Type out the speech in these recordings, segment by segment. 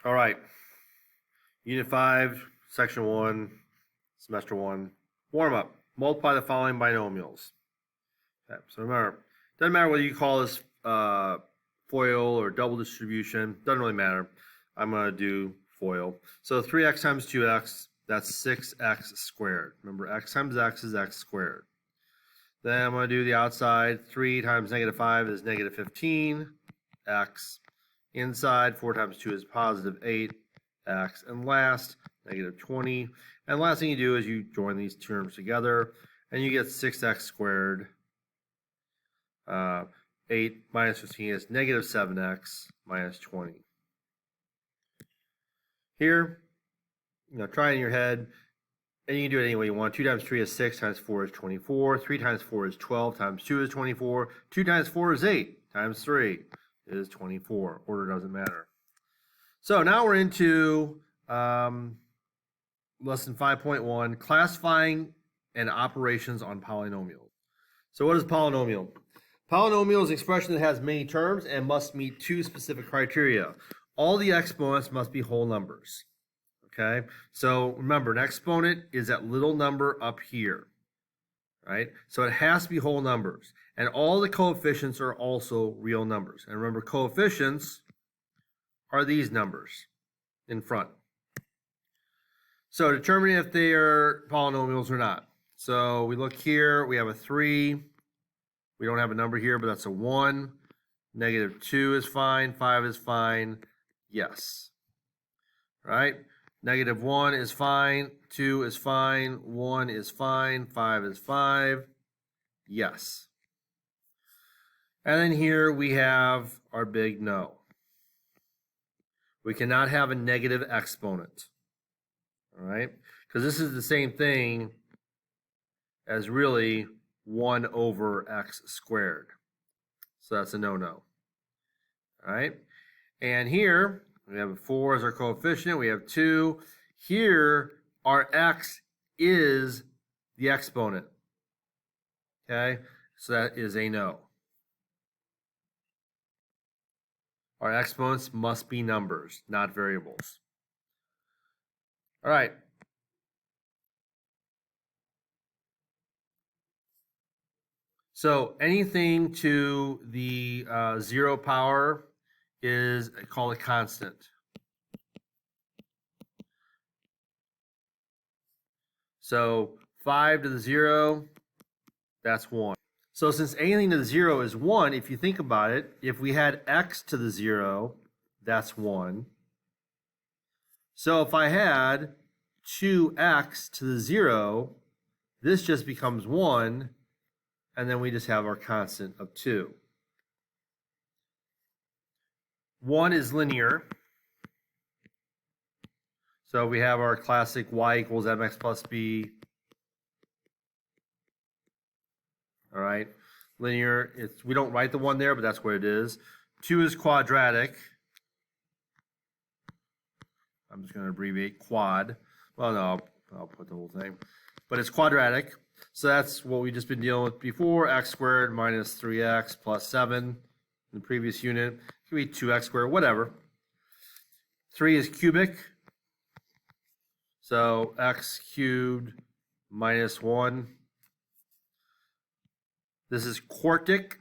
All right. Unit 5, Section 1, Semester 1. Warm up. Multiply the following binomials. Okay, so remember, doesn't matter whether you call this FOIL or double distribution. Doesn't really matter. I'm going to do FOIL. So 3x times 2x, that's 6x squared. Remember, x times x is x squared. Then I'm going to do the outside. 3 times negative 5 is negative 15x. Inside, 4 times 2 is positive 8x. And last, negative 20. And the last thing you do is you join these terms together, and you get 6x squared. 8 minus 15 is negative 7x minus 20. Here, try it in your head, and you can do it any way you want. 2 times 3 is 6, times 4 is 24. 3 times 4 is 12, times 2 is 24. 2 times 4 is 8, times 3 is 24. Order doesn't matter. So now we're into lesson 5.1, classifying and operations on polynomials. So what is polynomial? Polynomial is an expression that has many terms and must meet two specific criteria. All the exponents must be whole numbers. Okay, so remember, an exponent is that little number up here, right? So it has to be whole numbers. And all the coefficients are also real numbers. And remember, coefficients are these numbers in front. So determine if they are polynomials or not. So we look here, we have a 3. We don't have a number here, but that's a 1. Negative 2 is fine. 5 is fine. Yes. Right? Negative 1 is fine. 2 is fine. 1 is fine. 5 is 5. Yes. And then here we have our big no. We cannot have a negative exponent. All right? Because this is the same thing as really 1 over x squared. So that's a no-no. All right? And here, we have 4 as our coefficient. We have 2. Here, our x is the exponent. Okay? So that is a no. Our exponents must be numbers, not variables. All right. So anything to the 0 power is called a constant. So 5 to the 0, that's 1. So since anything to the 0 is 1, if you think about it, if we had x to the 0, that's 1. So if I had 2x to the 0, this just becomes 1, and then we just have our constant of 2. 1 is linear. So we have our classic y equals mx plus b. All right, linear. We don't write the 1 there, but that's what it is. 2 is quadratic. I'm just going to abbreviate quad. Well, no, I'll put the whole thing. But it's quadratic. So that's what we've just been dealing with before. X squared minus 3x plus 7 in the previous unit. It could be 2x squared, whatever. 3 is cubic. So x cubed minus 1. This is quartic.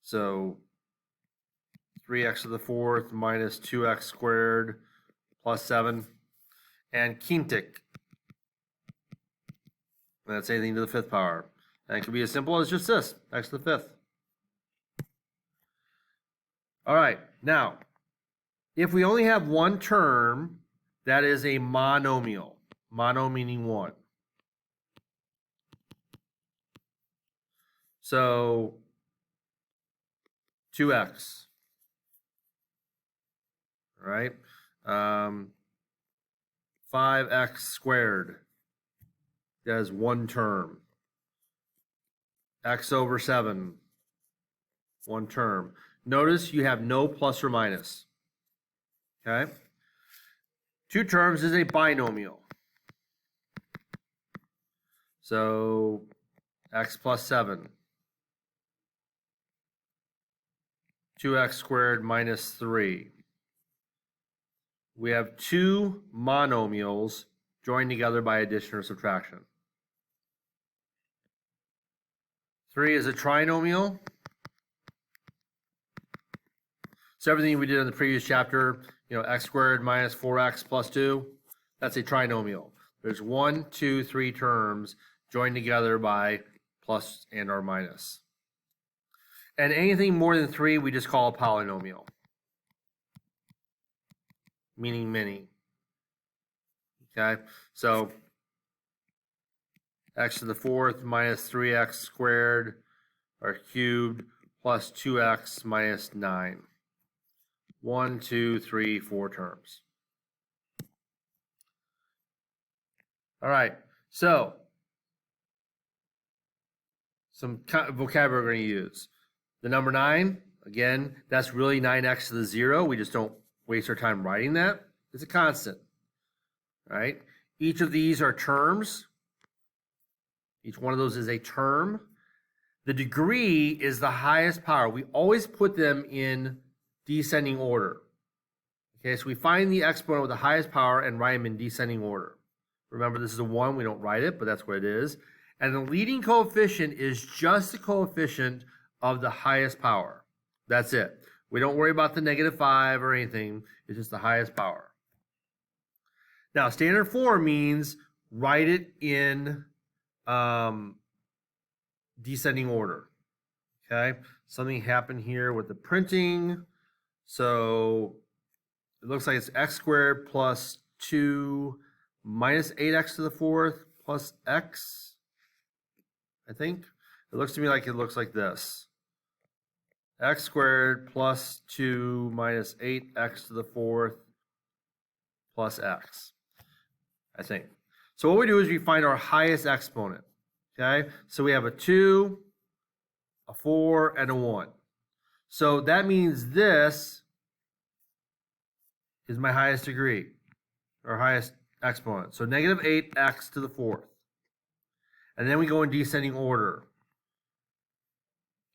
So 3x to the 4th minus 2x squared plus 7. And quintic. That's anything to the 5th power. And it can be as simple as just this, x to the 5th. All right, now, if we only have one term, that is a monomial. Mono meaning 1. So 2x, right? 5x squared, that is one term. X over 7, one term. Notice you have no plus or minus. Okay? 2 terms is a binomial. So x plus 7. 2x squared minus 3. We have two monomials joined together by addition or subtraction. 3 is a trinomial. So everything we did in the previous chapter, x squared minus 4x plus 2, that's a trinomial. There's 1, 2, 3 terms joined together by plus and or minus. And anything more than 3, we just call a polynomial, meaning many. Okay, so x to the fourth minus 3x squared or cubed plus 2x minus 9. 1, 2, 3, 4 terms. All right, so some vocabulary we're going to use. The number 9, again, that's really 9x to the 0. We just don't waste our time writing that. It's a constant. All right, each of these are terms. Each one of those is a term. The degree is the highest power. We always put them in descending order. Okay, so we find the exponent with the highest power and write them in descending order. Remember, this is a 1. We don't write it, but that's what it is. And the leading coefficient is just the coefficient of the highest power. That's it. We don't worry about the -5 or anything. It's just the highest power. Now, standard form means write it in descending order. Okay, something happened here with the printing. So it looks like it's x squared plus 2 minus 8x to the fourth plus x. I think it looks to me like it looks like this. X squared plus 2 minus 8x to the fourth plus x, I think. So what we do is we find our highest exponent. Okay, so we have a 2, a 4, and a 1. So that means this is my highest degree, or highest exponent. So -8x to the fourth. And then we go in descending order.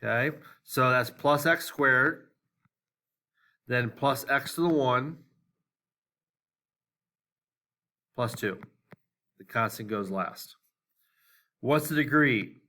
Okay, so that's plus x squared, then plus x to the 1, plus 2. The constant goes last. What's the degree?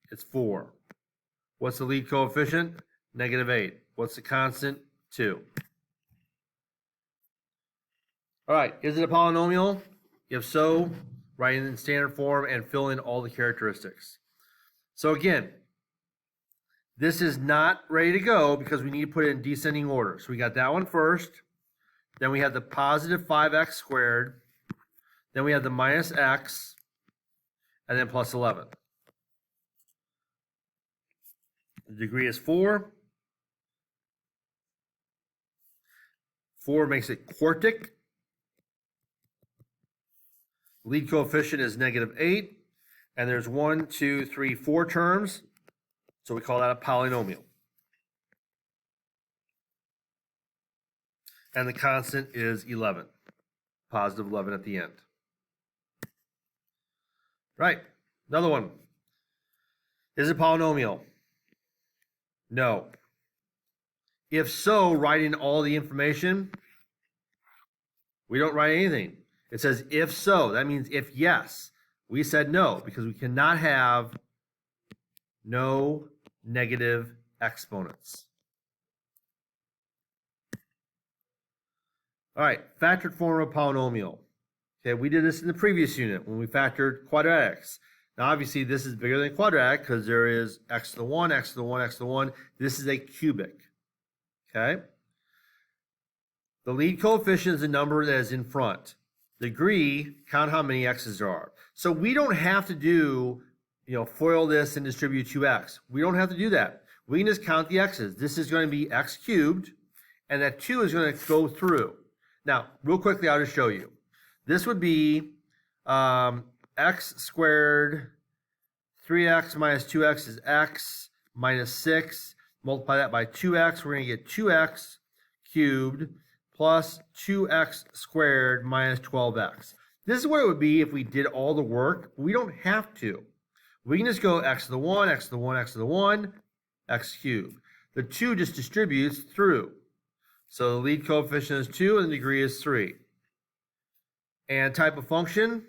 It's 4. What's the lead coefficient? -8. What's the constant? 2. All right, is it a polynomial? If so, write it in standard form and fill in all the characteristics. So again, this is not ready to go because we need to put it in descending order. So we got that one first. Then we have the positive 5x squared. Then we have the minus x. And then plus 11. The degree is 4. 4 makes it quartic. Lead coefficient is -8. And there's 1, 2, 3, 4 terms. So we call that a polynomial. And the constant is 11. Positive 11 at the end. Right, another one. Is it polynomial? No. If so, write in all the information. We don't write anything. It says if so. That means if yes. We said no because we cannot have no negative exponents. All right, factored form of polynomial. Okay, we did this in the previous unit when we factored quadratics. Now, obviously, this is bigger than quadratic because there is x to the 1, x to the 1, x to the 1. This is a cubic. Okay? The lead coefficient is the number that is in front. Degree, count how many x's there are. So we don't have to do, FOIL this and distribute 2x. We don't have to do that. We can just count the x's. This is going to be x cubed, and that 2 is going to go through. Now, real quickly, I'll just show you. This would be x squared, 3x minus 2x is x, minus 6. Multiply that by 2x. We're going to get 2x cubed plus 2x squared minus 12x. This is what it would be if we did all the work. We don't have to. We can just go x to the 1, x to the 1, x to the 1, x cubed. The 2 just distributes through. So the lead coefficient is 2 and the degree is 3. And type of function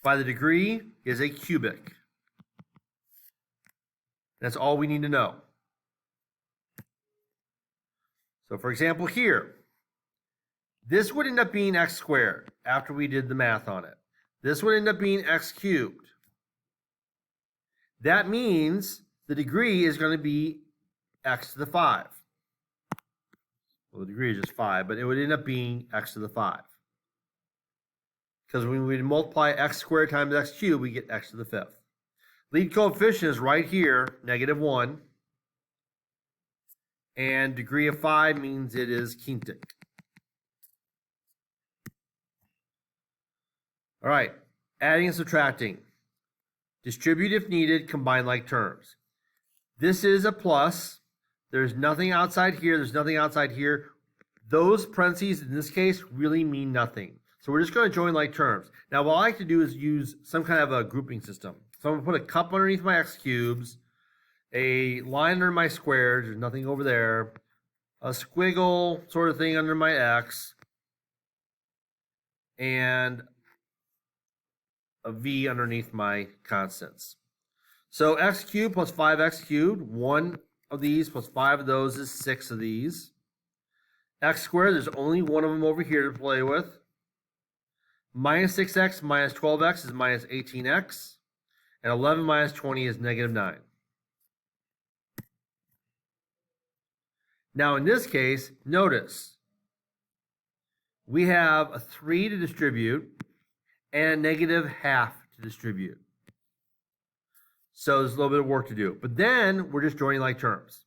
by the degree is a cubic. That's all we need to know. So for example here, this would end up being x squared after we did the math on it. This would end up being x cubed. That means the degree is going to be x to the 5. Well, the degree is just 5, but it would end up being x to the 5. Because when we multiply x squared times x cubed, we get x to the 5th. Lead coefficient is right here, -1. And degree of 5 means it is quintic. All right, adding and subtracting. Distribute if needed, combine like terms. This is a plus. There's nothing outside here. There's nothing outside here. Those parentheses in this case really mean nothing. So we're just going to join like terms. Now what I like to do is use some kind of a grouping system. So I'm going to put a cup underneath my x cubes, a line under my squares, there's nothing over there, a squiggle sort of thing under my x, and a v underneath my constants. So x cubed plus 5x cubed, 1 of these plus 5 of those is 6 of these. X squared, there's only one of them over here to play with. Minus 6x minus 12x is minus 18x. And 11 minus 20 is -9. Now in this case, notice, we have a 3 to distribute and a -1/2 to distribute. So there's a little bit of work to do. But then we're just joining like terms.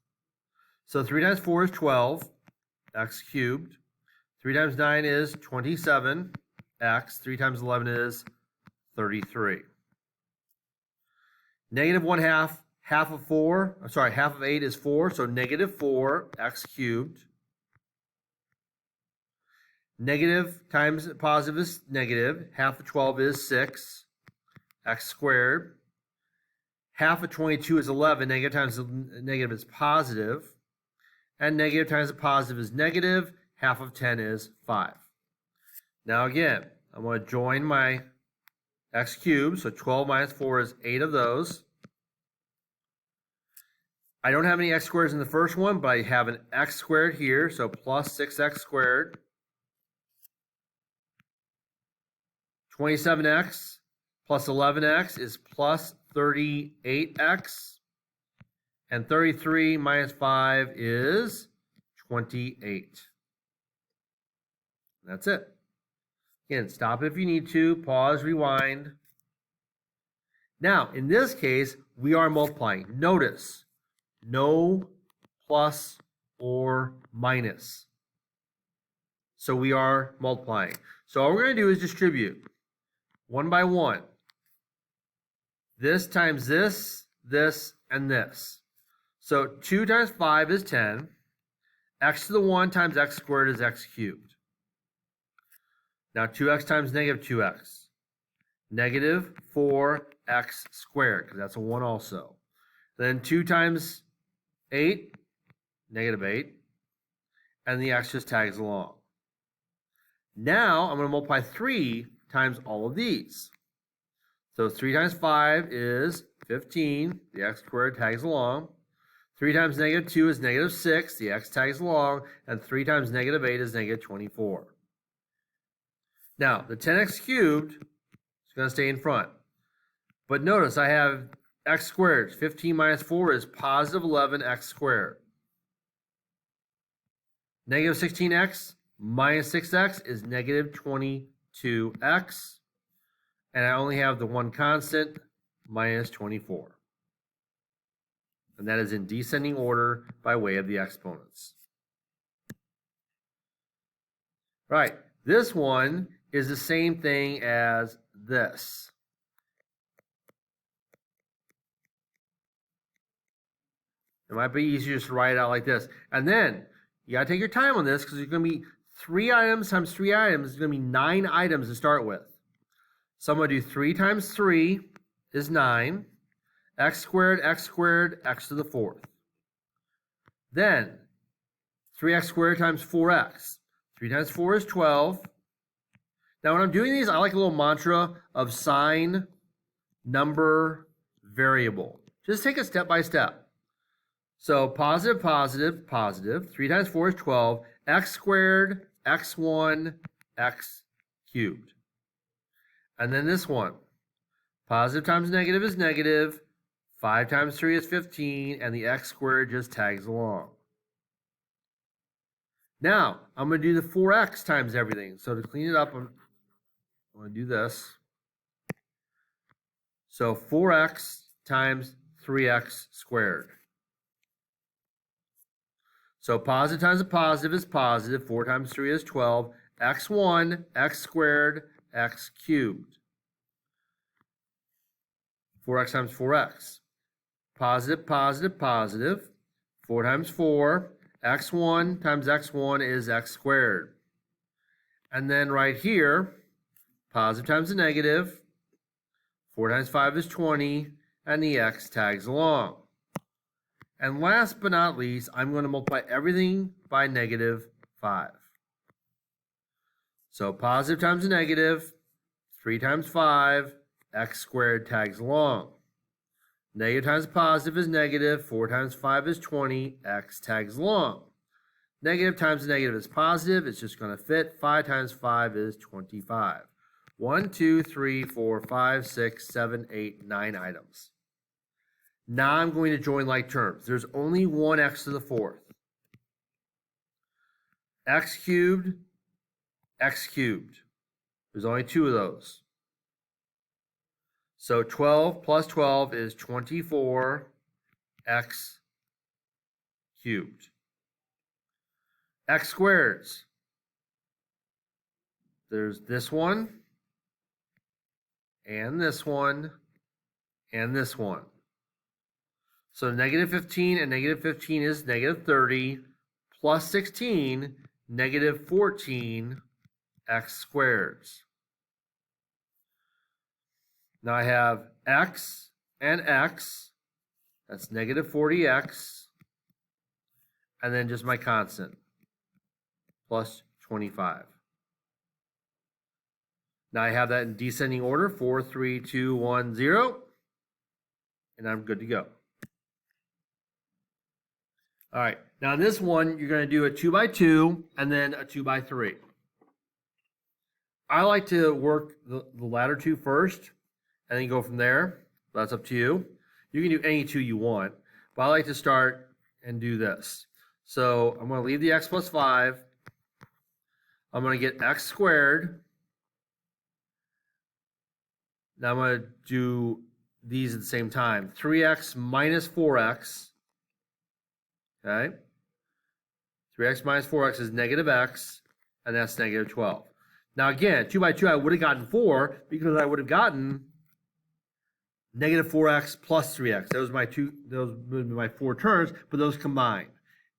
So 3 times 4 is 12, x cubed. 3 times 9 is 27, x. 3 times 11 is 33. -1/2, half of 8 is 4, so -4, x cubed. Negative times positive is negative. Half of 12 is 6, x squared. Half of 22 is 11. Negative times negative is positive. And negative times a positive is negative. Half of 10 is 5. Now again, I'm going to join my x cubed. So 12 minus 4 is 8 of those. I don't have any x squareds in the first one, but I have an x squared here. So plus 6x squared. 27x plus 11x is plus 38x. And 33 minus 5 is 28. That's it. Again, stop if you need to. Pause, rewind. Now, in this case, we are multiplying. Notice, no plus or minus. So we are multiplying. So all we're going to do is distribute 1 by 1. This times this, this, and this. So 2 times 5 is 10. X to the 1 times x squared is x cubed. Now 2x times -2x. Negative 4x squared, because that's a 1 also. Then 2 times 8, -8. And the x just tags along. Now I'm going to multiply 3 times all of these. So 3 times 5 is 15. The x squared tags along. 3 times -2 is -6. The x tags along. And 3 times -8 is -24. Now, the 10x cubed is going to stay in front. But notice I have x squared. 15 minus 4 is positive 11x squared. Negative 16x minus 6x is negative 22x. And I only have the one constant, minus 24. And that is in descending order by way of the exponents. Right, this one is the same thing as this. It might be easier just to write it out like this. And then you got to take your time on this because there's going to be 3 items times 3 items. It's going to be 9 items to start with. So I'm going to do 3 times 3 is 9. X squared, x to the 4th. Then 3x squared times 4x. 3 times 4 is 12. Now when I'm doing these, I like a little mantra of sign, number, variable. Just take it step by step. So positive, positive, positive. 3 times 4 is 12. X squared, x1, x cubed. And then this one. Positive times negative is negative. 5 times 3 is 15. And the x squared just tags along. Now, I'm going to do the 4x times everything. So to clean it up, I'm going to do this. So 4x times 3x squared. So positive times a positive is positive. 4 times 3 is 12. x1, x squared, x cubed. 4x times 4x. Positive, positive, positive. 4 times 4. x1 times x1 is x squared. And then right here, positive times a negative. 4 times 5 is 20. And the x tags along. And last but not least, I'm going to multiply everything by negative 5. So positive times a negative, 3 times 5, x squared tags along. Negative times positive is negative, 4 times 5 is 20, x tags along. Negative times negative is positive, it's just going to fit. 5 times 5 is 25. 1, 2, 3, 4, 5, 6, 7, 8, 9 items. Now I'm going to join like terms. There's only one x to the fourth. X cubed, x cubed. There's only two of those. So 12 plus 12 is 24 x cubed. X squareds. There's this one, and this one, and this one. So negative 15 and negative 15 is negative 30, plus 16, negative 14 x squareds. Now I have x and x, that's negative 40x, and then just my constant, plus 25. Now I have that in descending order, 4, 3, 2, 1, 0, and I'm good to go. All right, now in this one, you're going to do a 2 by 2 and then a 2 by 3. I like to work the latter two first and then go from there. That's up to you. You can do any two you want, but I like to start and do this. So I'm going to leave the x plus 5. I'm going to get x squared. Now I'm going to do these at the same time. 3x minus 4x. Okay? 3x minus 4x is negative x, and that's negative 12. Now again, 2 by 2, I would have gotten 4 because I would have gotten negative 4x plus 3x. Those would be my 4 terms, but those combined.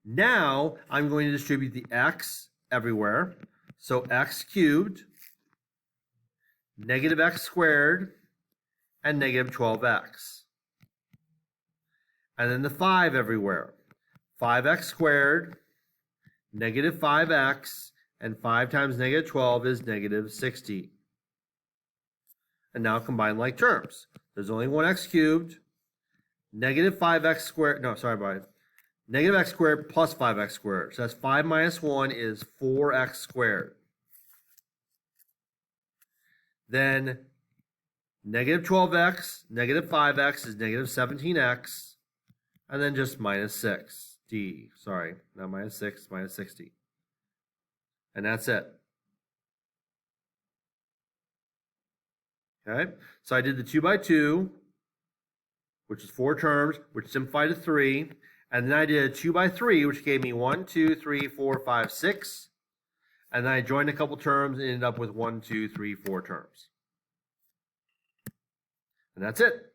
Now I'm going to distribute the x everywhere. So x cubed, negative x squared, and negative 12x. And then the 5 everywhere. 5x squared, negative 5x, and 5 times negative 12 is negative 60. And now combine like terms. There's only one x cubed, negative 5x squared, no, sorry about it. Negative x squared plus 5x squared. So that's 5 minus 1 is 4x squared. Then negative 12x, negative 5x is negative 17x, and then just minus 6. Sorry, not minus 6, minus 60. And that's it. Okay, so I did the 2 by 2, which is 4 terms, which simplified to 3. And then I did a 2 by 3, which gave me 1, 2, 3, 4, 5, 6. And then I joined a couple terms and ended up with 1, 2, 3, 4 terms. And that's it.